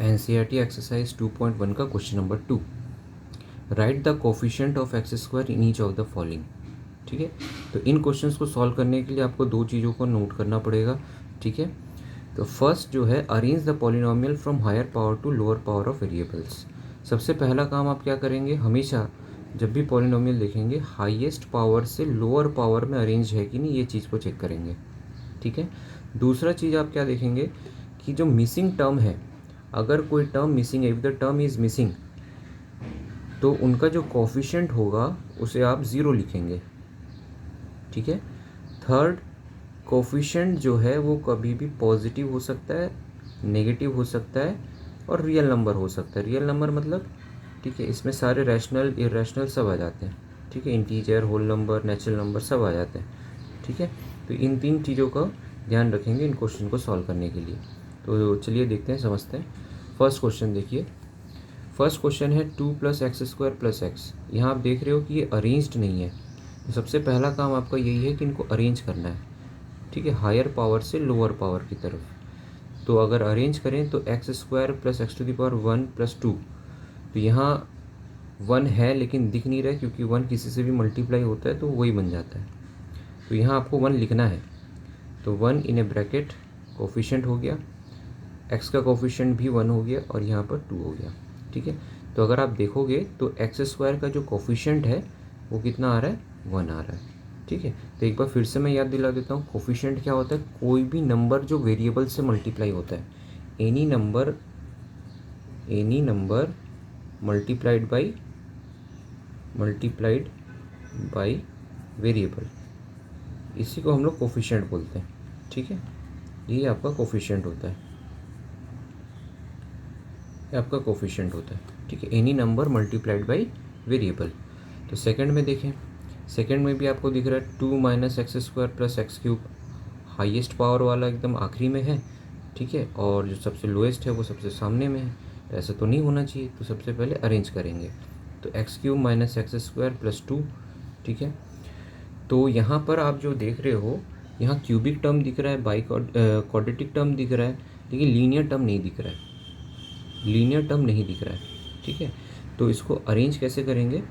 NCERT exercise 2.1 का question number 2, right the coefficient of x square in each of the following. ठीक है, तो इन questions को solve करने के लिए आपको दो चीज़ों को नोट करना पड़ेगा। ठीक है, तो फर्स्ट जो है, arrange the polynomial from higher power to lower power of variables. सबसे पहला काम आप क्या करेंगे, हमेशा जब भी पॉलिनोमियल देखेंगे हाईएस्ट पावर से लोअर पावर में अरेंज है कि नहीं, ये चीज़ को चेक करेंगे। ठीक है, दूसरा चीज़ आप क्या देखेंगे कि जो मिसिंग टर्म है, अगर कोई टर्म मिसिंग है, if the term is missing, तो उनका जो कोफिशिएंट होगा उसे आप ज़ीरो लिखेंगे। ठीक है, थर्ड, कोफिशिएंट जो है वो कभी भी पॉजिटिव हो सकता है, नेगेटिव हो सकता है और रियल नंबर हो सकता है। रियल नंबर मतलब, ठीक है, इसमें सारे रैशनल इरेशनल सब आ जाते हैं। ठीक है, integer, whole number, natural number सब आ जाते हैं। ठीक है, तो इन तीन चीज़ों का ध्यान रखेंगे इन क्वेश्चन को सॉल्व करने के लिए। तो चलिए देखते हैं, समझते हैं। फर्स्ट क्वेश्चन देखिए, फर्स्ट क्वेश्चन है 2 + x² + x। यहाँ आप देख रहे हो कि ये अरेंज्ड नहीं है, तो सबसे पहला काम आपका यही है कि इनको अरेंज करना है। ठीक है, हायर पावर से लोअर पावर की तरफ। तो अगर अरेंज करें तो x² + x⁴ 1 + 2, तो यहाँ 1 है लेकिन दिख नहीं रहा है, क्योंकि 1 किसी से भी मल्टीप्लाई होता है तो वही बन जाता है। तो यहाँ आपको 1 लिखना है, तो 1 इन ए ब्रैकेट कोफिशिएंट हो गया, x का कोफिशिएंट भी 1 हो गया और यहाँ पर 2 हो गया। ठीक है, तो अगर आप देखोगे तो x² का जो कोफिशिएंट है वो कितना आ रहा है, 1 आ रहा है। ठीक है, तो एक बार फिर से मैं याद दिला देता हूँ, कोफिशिएंट क्या होता है, कोई भी नंबर जो वेरिएबल से मल्टीप्लाई होता है, any number multiplied by variable, इसी को हम लोग कोफिशिएंट बोलते हैं। ठीक है, ये आपका कोफिशिएंट होता है, ये आपका कोफिशिएंट होता है। ठीक है, any number multiplied by variable. तो सेकंड में देखें, सेकंड में भी आपको दिख रहा है 2 - x² + x³ हाईएस्ट पावर वाला एकदम आखिरी में है। ठीक है, और जो सबसे लोएस्ट है वो सबसे सामने में है। ऐसा तो नहीं होना चाहिए, तो सबसे पहले अरेंज करेंगे। तो x³ - x² + 2। ठीक है, तो यहाँ पर आप जो देख रहे हो, यहाँ क्यूबिक टर्म दिख रहा है, बाई क्वाड्रेटिक टर्म दिख रहा है, लेकिन लीनियर टर्म नहीं दिख रहा है, लीनियर टर्म नहीं दिख रहा है। ठीक है, तो इसको अरेंज कैसे करेंगे,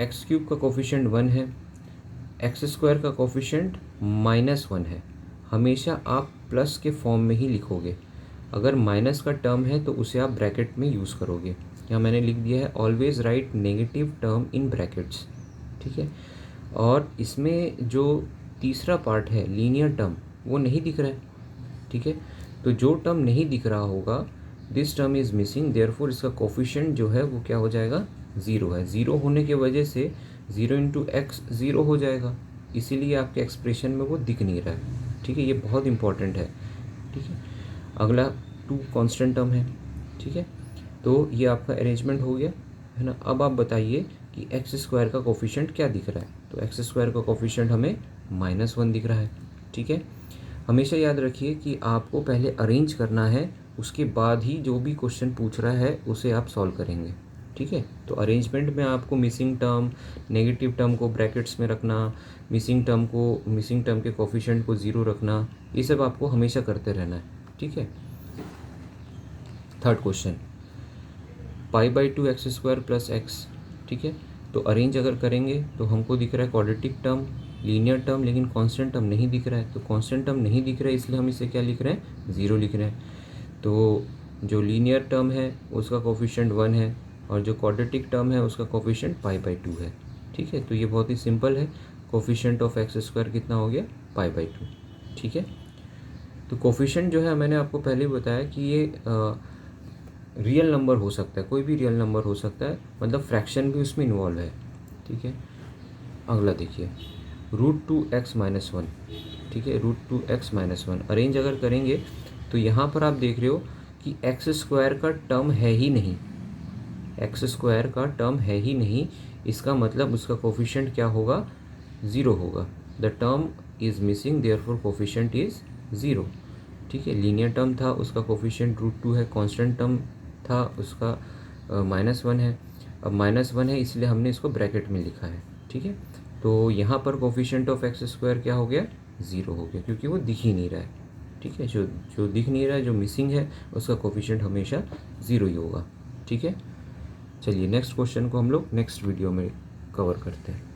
x³ का कोफिशिएंट 1 है, x² का कोफिशिएंट -1 है। हमेशा आप प्लस के फॉर्म में ही लिखोगे, अगर माइनस का टर्म है तो उसे आप ब्रैकेट में यूज़ करोगे। यहाँ मैंने लिख दिया है, always right negative term in brackets. ठीक है, और इसमें जो तीसरा पार्ट है लीनियर टर्म, वो नहीं दिख रहा है। ठीक है, तो जो टर्म नहीं दिख रहा होगा, this term is missing, therefore इसका कोफिशिएंट जो है वो क्या हो जाएगा, 0 है। 0 होने की वजह से 0 × x 0 हो जाएगा, इसीलिए आपके एक्सप्रेशन में वो दिख नहीं रहा है। ठीक है, ये बहुत इंपॉर्टेंट है। ठीक है, अगला 2 कांस्टेंट टर्म है। ठीक है, तो ये आपका अरेंजमेंट हो गया है ना। अब आप बताइए कि x² का कोफिशिएंट क्या दिख रहा है, तो x² का कोफिशिएंट हमें -1 दिख रहा है। ठीक है, हमेशा याद रखिए कि आपको पहले अरेंज करना है, उसके बाद ही जो भी क्वेश्चन पूछ रहा है उसे आप सॉल्व करेंगे। ठीक है, तो अरेंजमेंट में आपको मिसिंग टर्म, नेगेटिव टर्म को ब्रैकेट्स में रखना, मिसिंग टर्म के कोफिशिएंट को 0 रखना, ये सब आपको हमेशा करते रहना है। ठीक है, थर्ड क्वेश्चन, π/2 x² + x। ठीक है, तो अरेंज अगर करेंगे तो हमको दिख रहा है क्वाड्रेटिक टर्म, लीनियर टर्म, लेकिन कांस्टेंट टर्म नहीं दिख रहा है। तो कांस्टेंट टर्म नहीं दिख रहा है, इसलिए हम इसे क्या लिख रहे हैं, 0 लिख रहे हैं। तो जो लीनियर टर्म है उसका कोफिशिएंट 1 है, और जो क्वाड्रेटिक टर्म है उसका कोफिशिएंट π/2 है। ठीक है, तो ये बहुत ही सिंपल है, कोफिशिएंट ऑफ x² कितना हो गया, π/2। ठीक है, तो कोफिशिएंट जो है, मैंने आपको पहले ही बताया कि ये रियल नंबर हो सकता है, कोई भी रियल नंबर हो सकता है, मतलब फ्रैक्शन भी उसमें इन्वॉल्व है। ठीक है, अगला देखिए, √2x - 1। ठीक है, √2x - 1 अरेंज अगर करेंगे तो यहाँ पर आप देख रहे हो कि x² का टर्म है ही नहीं, x² का टर्म है ही नहीं, इसका मतलब उसका कोफिशिएंट क्या होगा, 0 होगा। The term is missing, therefore coefficient is 0। ठीक है, लीनियर टर्म था, उसका कोफिशिएंट √2 है, कांस्टेंट टर्म था, उसका -1 है। अब -1 है इसलिए हमने इसको ब्रैकेट में लिखा है। ठीक है, तो यहाँ पर कोफिशिएंट ऑफ x² क्या हो गया, 0 हो गया, क्योंकि वो दिख ही नहीं रहा है। ठीक है, जो जो दिख नहीं रहा है, जो मिसिंग है, उसका कोफिशिएंट हमेशा ज़ीरो ही होगा। ठीक है, चलिए नेक्स्ट क्वेश्चन को हम लोग नेक्स्ट वीडियो में कवर करते हैं।